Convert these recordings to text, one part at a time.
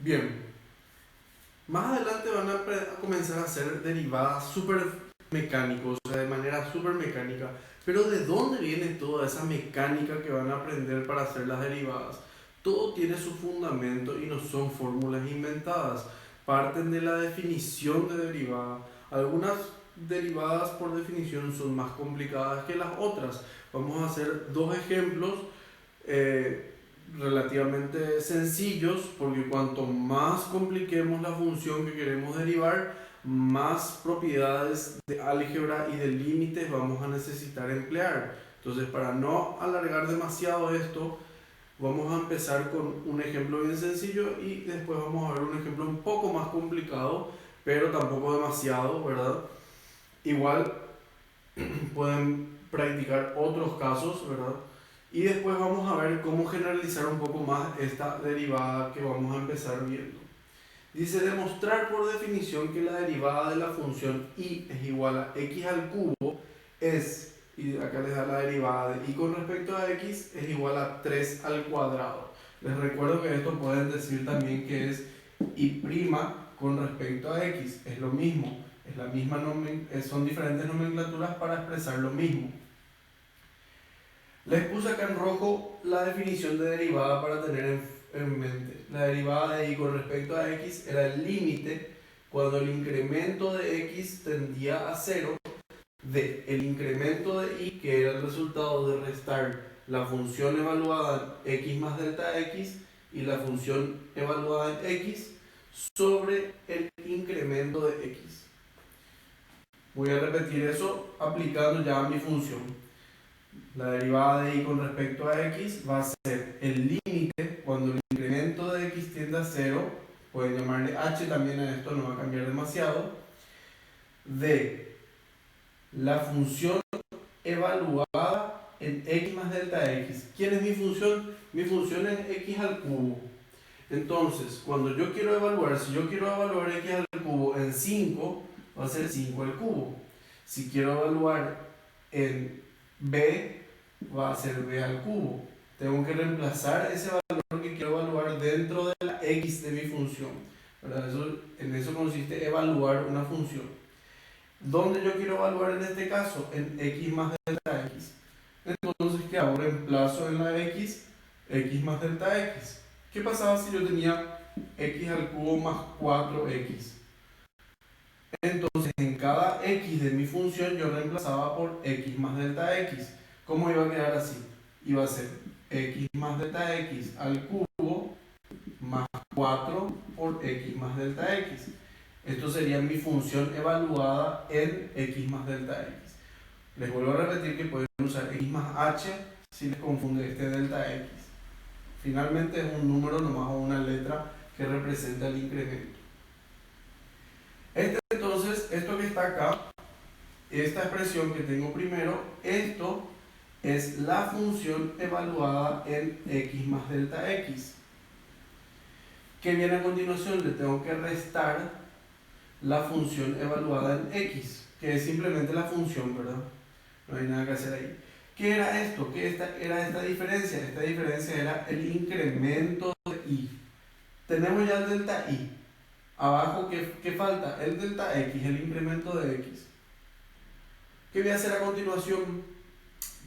Bien, más adelante van a comenzar a hacer derivadas súper mecánicos, o sea, de manera súper mecánica. Pero ¿de dónde viene toda esa mecánica que van a aprender para hacer las derivadas? Todo tiene su fundamento y no son fórmulas inventadas. Parten de la definición de derivada. Algunas derivadas por definición son más complicadas que las otras. Vamos a hacer dos ejemplos eh, relativamente sencillos, porque cuanto más compliquemos la función que queremos derivar, más propiedades de álgebra y de límites vamos a necesitar emplear. Entonces, para no alargar demasiado esto, vamos a empezar con un ejemplo bien sencillo y después vamos a ver un ejemplo un poco más complicado, pero tampoco demasiado, ¿verdad? Igual pueden practicar otros casos, ¿verdad? Y después vamos a ver cómo generalizar un poco más esta derivada que vamos a empezar viendo. Dice demostrar por definición que la derivada de la función y es igual a x al cubo es, y acá les da la derivada de y con respecto a x es igual a 3 al cuadrado. Les recuerdo que esto pueden decir también que es y' con respecto a x, es lo mismo, es la misma son diferentes nomenclaturas para expresar lo mismo. Les puse acá en rojo la definición de derivada para tener en mente. La derivada de y con respecto a x era el límite cuando el incremento de x tendía a 0 de el incremento de y, que era el resultado de restar la función evaluada en x más delta x y la función evaluada en x sobre el incremento de x. Voy a repetir eso aplicando ya a mi función. La derivada de y con respecto a x va a ser el límite cuando el incremento de x tiende a 0, pueden llamarle h también a esto, no va a cambiar demasiado, de la función evaluada en x más delta x. ¿Quién es mi función? Mi función es x al cubo. Entonces, cuando yo quiero evaluar, si yo quiero evaluar x al cubo en 5, va a ser 5 al cubo. Si quiero evaluar en b, va a ser b al cubo. Tengo que reemplazar ese valor que quiero evaluar dentro de la x de mi función, ¿verdad? En eso consiste evaluar una función. ¿Dónde yo quiero evaluar en este caso? En x más delta x. Entonces, ¿qué hago? Reemplazo en la x más delta x. ¿Qué pasaba si yo tenía x al cubo más 4x? Entonces, en cada x de mi función yo reemplazaba por x más delta x. ¿Cómo iba a quedar así? Iba a ser x más delta x al cubo más 4 por x más delta x. Esto sería mi función evaluada en x más delta x. Les vuelvo a repetir que pueden usar x más h si les confunde este delta x. Finalmente es un número nomás o una letra que representa el incremento. Entonces, esto que está acá, esta expresión que tengo primero, esto es la función evaluada en x más delta x. ¿Qué viene a continuación? Le tengo que restar la función evaluada en x, que es simplemente la función, ¿verdad? No hay nada que hacer ahí. ¿Qué era esto? ¿Qué era esta diferencia? Esta diferencia era el incremento de y. Tenemos ya el delta y. Abajo, ¿qué falta? El delta x, el incremento de x. ¿Qué voy a hacer a continuación?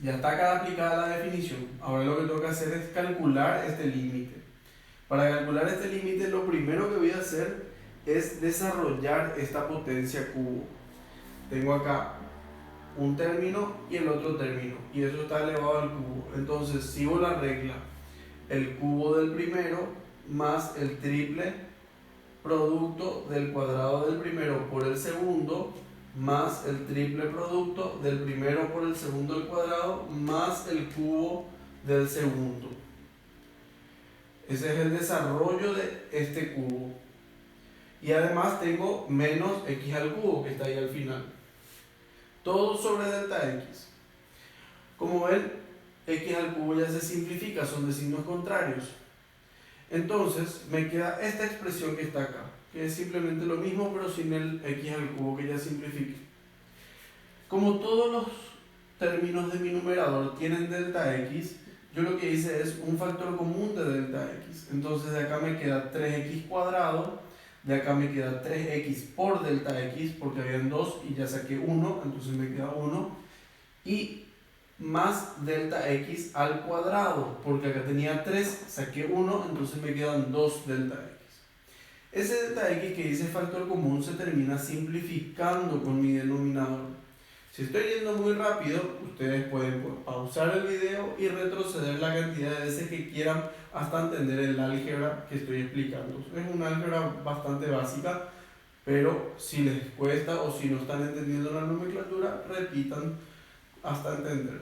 Ya está acá aplicada la definición. Ahora lo que tengo que hacer es calcular este límite. Para calcular este límite, lo primero que voy a hacer es desarrollar esta potencia cubo. Tengo acá un término y el otro término, y eso está elevado al cubo. Entonces sigo la regla: el cubo del primero más el triple producto del cuadrado del primero por el segundo más el triple producto del primero por el segundo al cuadrado más el cubo del segundo. Ese es el desarrollo de este cubo. Y además tengo menos x al cubo que está ahí al final. Todo sobre delta x. Como ven, x al cubo ya se simplifica, son de signos contrarios. Entonces me queda esta expresión que está acá, que es simplemente lo mismo pero sin el x al cubo que ya simplifique. Como todos los términos de mi numerador tienen delta x, yo lo que hice es un factor común de delta x. Entonces de acá me queda 3x cuadrado, de acá me queda 3x por delta x, porque habían 2 y ya saqué 1, entonces me queda 1. Y más delta x al cuadrado, porque acá tenía 3, saqué 1, entonces me quedan 2 delta x. Ese delta x que dice factor común se termina simplificando con mi denominador. Si estoy yendo muy rápido, ustedes pueden pausar el video y retroceder la cantidad de veces que quieran hasta entender el álgebra que estoy explicando. Es una álgebra bastante básica, pero si les cuesta o si no están entendiendo la nomenclatura, repitan hasta entender.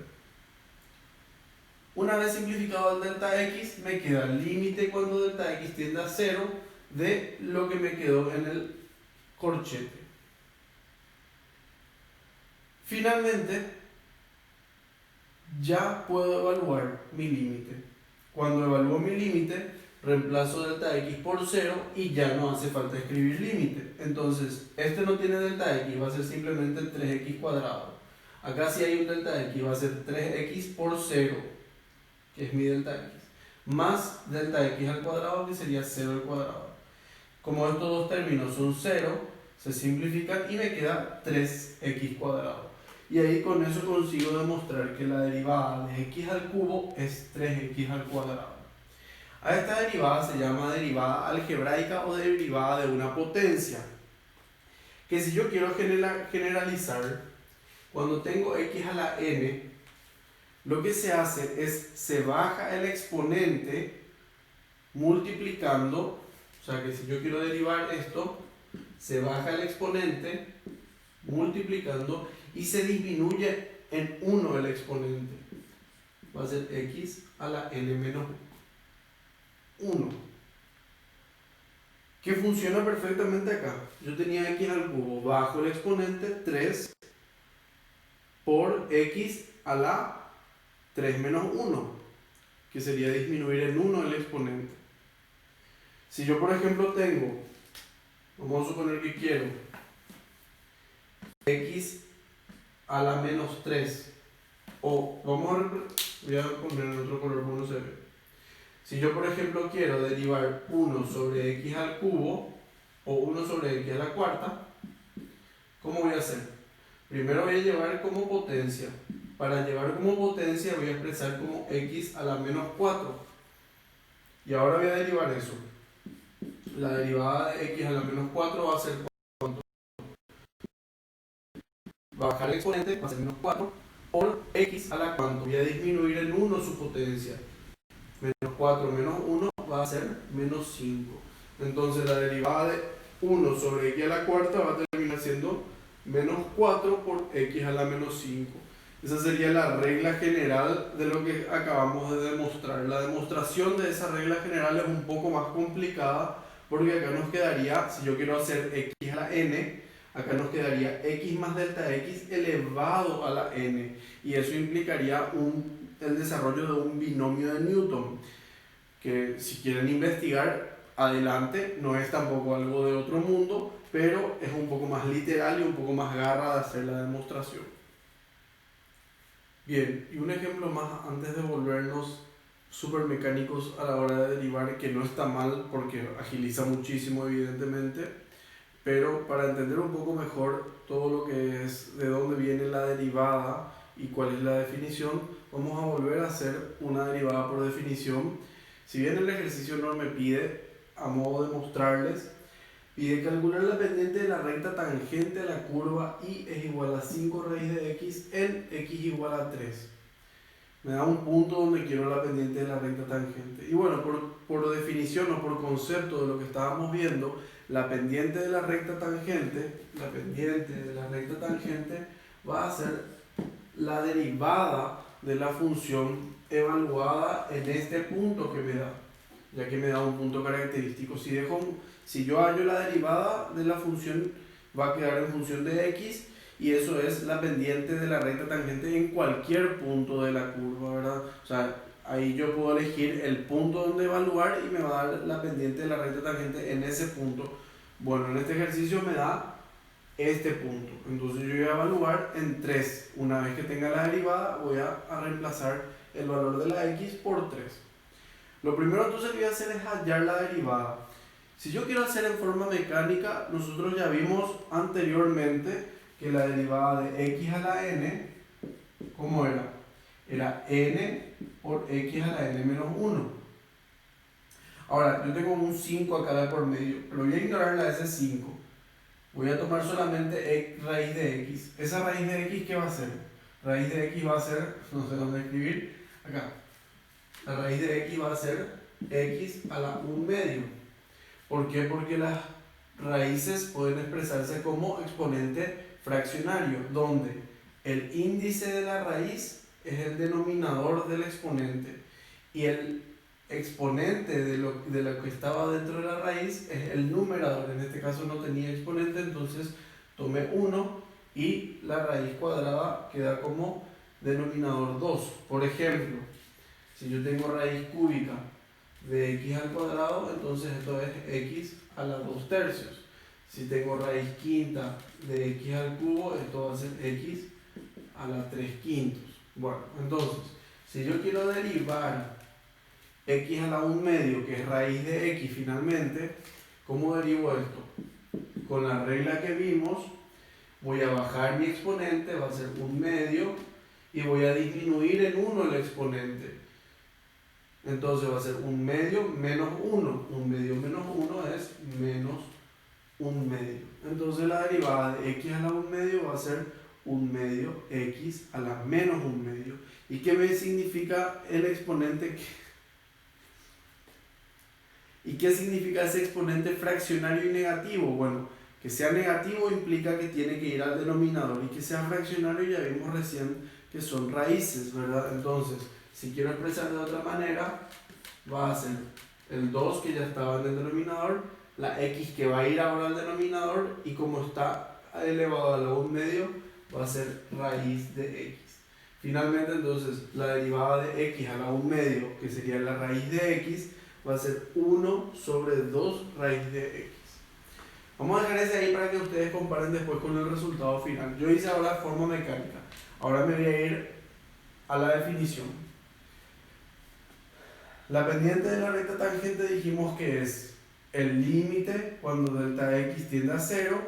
Una vez simplificado el delta x, me queda el límite cuando delta x tiende a 0 de lo que me quedó en el corchete. Finalmente, ya puedo evaluar mi límite. Cuando evalúo mi límite, reemplazo delta x por 0 y ya no hace falta escribir límite. Entonces, este no tiene delta x, va a ser simplemente 3x cuadrado. Acá si hay un delta x, va a ser 3x por 0, que es mi delta x, más delta x al cuadrado, que sería 0 al cuadrado. Como estos dos términos son 0, se simplifican y me queda 3x cuadrado. Y ahí con eso consigo demostrar que la derivada de x al cubo es 3x al cuadrado. A esta derivada se llama derivada algebraica o derivada de una potencia. Que si yo quiero generalizar, cuando tengo x a la n, lo que se hace es se baja el exponente multiplicando. O sea que si yo quiero derivar esto, se baja el exponente multiplicando y se disminuye en 1 el exponente. Va a ser x a la n menos 1. Que funciona perfectamente acá. Yo tenía x al cubo bajo el exponente 3 por x a la 3 menos 1, que sería disminuir en 1 el exponente. Si yo, por ejemplo, tengo, vamos a suponer que quiero x a la menos 3, o voy a poner en otro color como no se ve. Si yo, por ejemplo, quiero derivar 1 sobre x al cubo, o 1 sobre x a la cuarta, ¿cómo voy a hacer? Primero voy a llevar como potencia. Para llevar como potencia voy a expresar como x a la menos 4. Y ahora voy a derivar eso. La derivada de x a la menos 4 va a ser ¿cuánto? Va a bajar el exponente, va a ser menos 4 por x a la cuánto. Voy a disminuir en 1 su potencia. Menos 4 menos 1 va a ser menos 5. Entonces la derivada de 1 sobre x a la cuarta va a terminar siendo menos 4 por x a la menos 5. Esa sería la regla general de lo que acabamos de demostrar. La demostración de esa regla general es un poco más complicada, porque acá nos quedaría, si yo quiero hacer x a la n, acá nos quedaría x más delta x elevado a la n. Y eso implicaría el desarrollo de un binomio de Newton, que si quieren investigar, adelante, no es tampoco algo de otro mundo, pero es un poco más literal y un poco más garra de hacer la demostración. Bien, y un ejemplo más antes de volvernos súper mecánicos a la hora de derivar, que no está mal porque agiliza muchísimo evidentemente, pero para entender un poco mejor todo lo que es, de dónde viene la derivada y cuál es la definición, vamos a volver a hacer una derivada por definición. Si bien el ejercicio no me pide, a modo de mostrarles, pide calcular la pendiente de la recta tangente a la curva y es igual a 5 raíz de x en x igual a 3. Me da un punto donde quiero la pendiente de la recta tangente. Y bueno, por definición o por concepto de lo que estábamos viendo, la pendiente de la recta tangente, va a ser la derivada de la función evaluada en este punto que me da, ya que me da un punto característico. Si yo hallo la derivada de la función, va a quedar en función de x, y eso es la pendiente de la recta tangente en cualquier punto de la curva, ¿verdad? O sea, ahí yo puedo elegir el punto donde evaluar y me va a dar la pendiente de la recta tangente en ese punto. Bueno, en este ejercicio me da este punto, entonces yo voy a evaluar en 3. Una vez que tenga la derivada, voy a reemplazar el valor de la x por 3. Lo primero entonces que voy a hacer es hallar la derivada. Si yo quiero hacer en forma mecánica, nosotros ya vimos anteriormente que la derivada de x a la n, ¿cómo era? Era n por x a la n menos 1. Ahora, yo tengo un 5 acá de por medio, pero voy a ignorar la ese 5. Voy a tomar solamente raíz de x. ¿Esa raíz de x qué va a ser? Raíz de x va a ser, no sé dónde escribir, acá. La raíz de x va a ser x a la 1 medio. ¿Por qué? Porque las raíces pueden expresarse como exponente fraccionario, donde el índice de la raíz es el denominador del exponente y el exponente de lo que estaba dentro de la raíz es el numerador. En este caso no tenía exponente, entonces tomé 1 y la raíz cuadrada queda como denominador 2. Por ejemplo, si yo tengo raíz cúbica de x al cuadrado, entonces esto es x a la 2 tercios. Si tengo raíz quinta de x al cubo, esto va a ser x a la 3 quintos. Bueno, entonces, si yo quiero derivar x a la 1 medio, que es raíz de x finalmente, ¿cómo derivo esto? Con la regla que vimos, voy a bajar mi exponente, va a ser 1 medio, y voy a disminuir en 1 el exponente. Entonces va a ser 1 medio menos 1. 1 medio menos 1 es menos 1 medio. Entonces la derivada de x a la 1 medio va a ser 1 medio x a la menos 1 medio. ¿Y qué me significa el exponente? ¿Y qué significa ese exponente fraccionario y negativo? Bueno, que sea negativo implica que tiene que ir al denominador, y que sea fraccionario ya vimos recién que son raíces, ¿verdad? Entonces, si quiero expresar de otra manera, va a ser el 2 que ya estaba en el denominador, la x que va a ir ahora al denominador, y como está elevado a la 1 medio, va a ser raíz de x. Finalmente, entonces, la derivada de x a la 1 medio, que sería la raíz de x, va a ser 1 sobre 2 raíz de x. Vamos a dejar ese ahí para que ustedes comparen después con el resultado final. Yo hice ahora forma mecánica. Ahora me voy a ir a la definición. La pendiente de la recta tangente dijimos que es el límite cuando delta x tiende a 0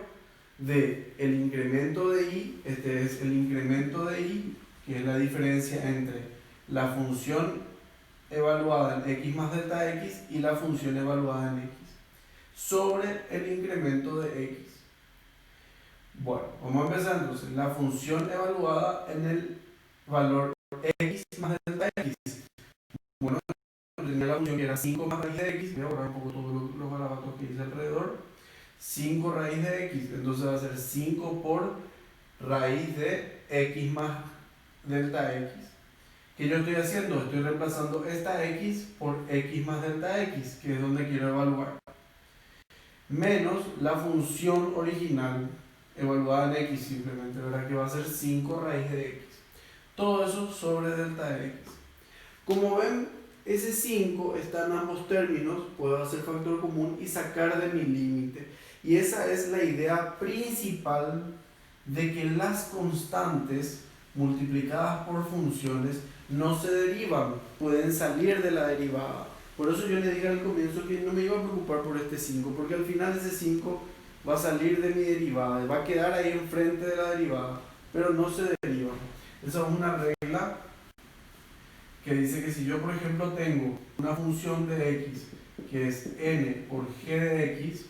de el incremento de y. Este es el incremento de y, que es la diferencia entre la función evaluada en x más delta x y la función evaluada en x, sobre el incremento de x. Bueno, vamos a empezar entonces. La función evaluada en el valor x más delta x. Bueno, tenía la función que era 5 más raíz de x. Voy a borrar un poco todos los garabatos que hice alrededor. 5 raíz de x. Entonces va a ser 5 por raíz de x más delta x. ¿Qué yo estoy haciendo? Estoy reemplazando esta x por x más delta x, que es donde quiero evaluar, menos la función original evaluada en x simplemente, ¿verdad? Que va a ser 5 raíz de x. Todo eso sobre delta de x. Como ven, ese 5 está en ambos términos, puedo hacer factor común y sacar de mi límite. Y esa es la idea principal de que las constantes multiplicadas por funciones no se derivan, pueden salir de la derivada. Por eso yo le dije al comienzo que no me iba a preocupar por este 5, porque al final ese 5 va a salir de mi derivada, va a quedar ahí enfrente de la derivada, pero no se deriva. Esa es una regla que dice que si yo, por ejemplo, tengo una función de x que es n por g de x,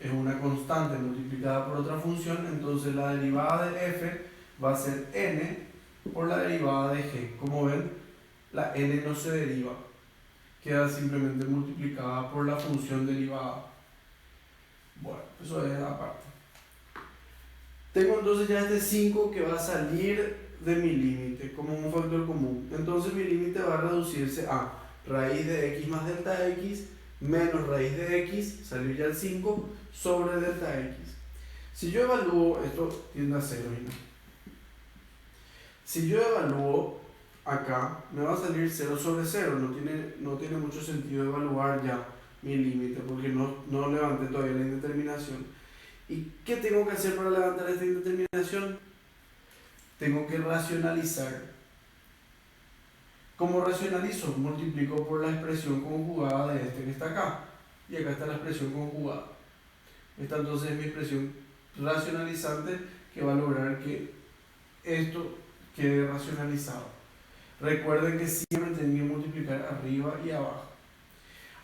es una constante multiplicada por otra función, entonces la derivada de f va a ser n por la derivada de g. Como ven, la n no se deriva, queda simplemente multiplicada por la función derivada. Bueno, eso es aparte. Tengo entonces ya este 5 que va a salir de mi límite como un factor común. Entonces mi límite va a reducirse a raíz de x más delta x menos raíz de x, salir ya el 5, sobre delta x. Si yo evalúo, esto tiende a 0, ¿no? Si yo evalúo acá, me va a salir 0 sobre 0. No tiene mucho sentido evaluar ya mi límite porque no levanté todavía la indeterminación. ¿Y qué tengo que hacer para levantar esta indeterminación? Tengo que racionalizar ¿Cómo racionalizo? Multiplico por la expresión conjugada de este que está acá. Y acá está la expresión conjugada. Esta entonces es mi expresión racionalizante que va a lograr que esto quede racionalizado. Recuerden que siempre tengo que multiplicar arriba y abajo.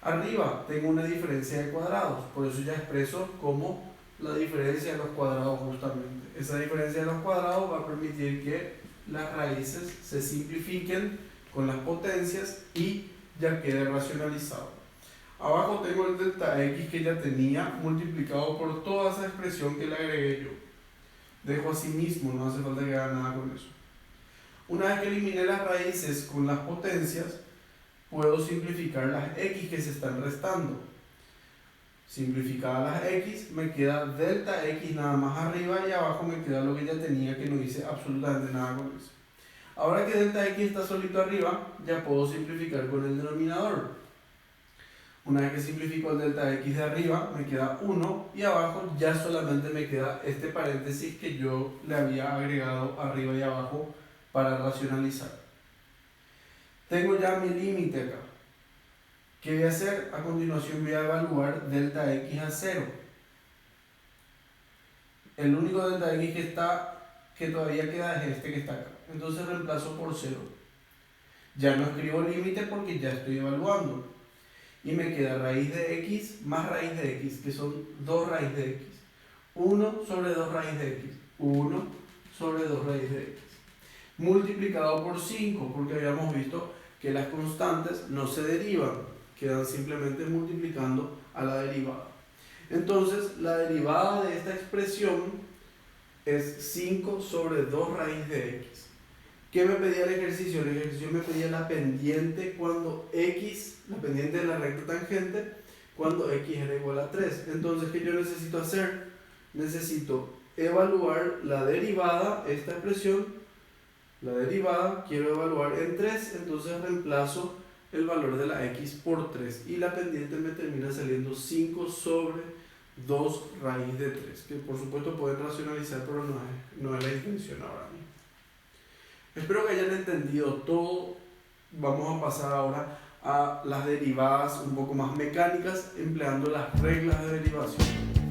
Arriba tengo una diferencia de cuadrados, por eso ya expreso como la diferencia de los cuadrados justamente. Esa diferencia de los cuadrados va a permitir que las raíces se simplifiquen con las potencias y ya quede racionalizado. Abajo tengo el delta x que ya tenía multiplicado por toda esa expresión que le agregué yo. Dejo así mismo, no hace falta que haga nada con eso. Una vez que eliminé las raíces con las potencias, puedo simplificar las x que se están restando. Simplificadas las x, me queda delta x nada más arriba y abajo me queda lo que ya tenía, que no hice absolutamente nada con eso. Ahora que delta x está solito arriba, ya puedo simplificar con el denominador. Una vez que simplifico el delta x de arriba, me queda 1 y abajo ya solamente me queda este paréntesis que yo le había agregado arriba y abajo para racionalizar. Tengo ya mi límite acá. ¿Qué voy a hacer? A continuación voy a evaluar delta x a 0. El único delta x que todavía queda es este que está acá. Entonces reemplazo por 0. Ya no escribo límite porque ya estoy evaluando. Y me queda raíz de x más raíz de x, que son 2 raíz de x. 1 sobre 2 raíz de x. 1 sobre 2 raíz de x. Multiplicado por 5, porque habíamos visto que las constantes no se derivan, quedan simplemente multiplicando a la derivada. Entonces, la derivada de esta expresión es 5 sobre 2 raíz de x. ¿Qué me pedía el ejercicio? El ejercicio me pedía la pendiente cuando x, la pendiente de la recta tangente, cuando x era igual a 3. Entonces, ¿qué yo necesito hacer? Necesito evaluar la derivada, esta expresión, la derivada, quiero evaluar en 3, entonces reemplazo el valor de la x por 3 y la pendiente me termina saliendo 5 sobre 2 raíz de 3, que por supuesto pueden racionalizar, pero no es la intención ahora mismo. Espero que hayan entendido todo. Vamos a pasar ahora a las derivadas un poco más mecánicas, empleando las reglas de derivación.